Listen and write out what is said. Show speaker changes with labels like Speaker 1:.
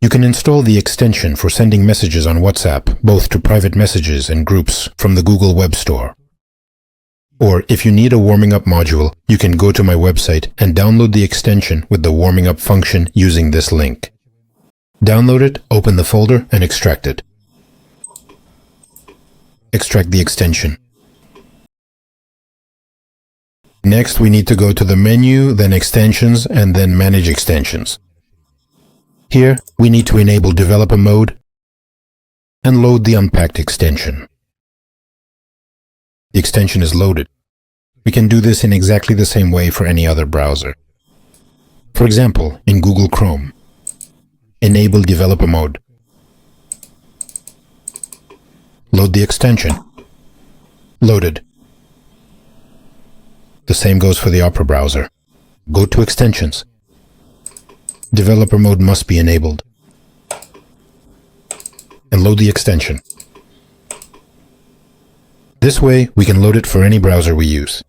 Speaker 1: You can install the extension for sending messages on WhatsApp, both to private messages and groups, from the Google Web Store. Or, if you need a warming up module, you can go to my website and download the extension with the warming up function using this link. Download it, open the folder, and extract it. Extract the extension. Next, we need to go to the menu, then Extensions, and then Manage Extensions. Here, we need to enable Developer Mode and load the Unpacked extension. The extension is loaded. We can do this in exactly the same way for any other browser. For example, in Google Chrome, enable Developer Mode. Load the extension. Loaded. The same goes for the Opera browser. Go to Extensions. Developer Mode must be enabled. And load the extension. This way, we can load it for any browser we use.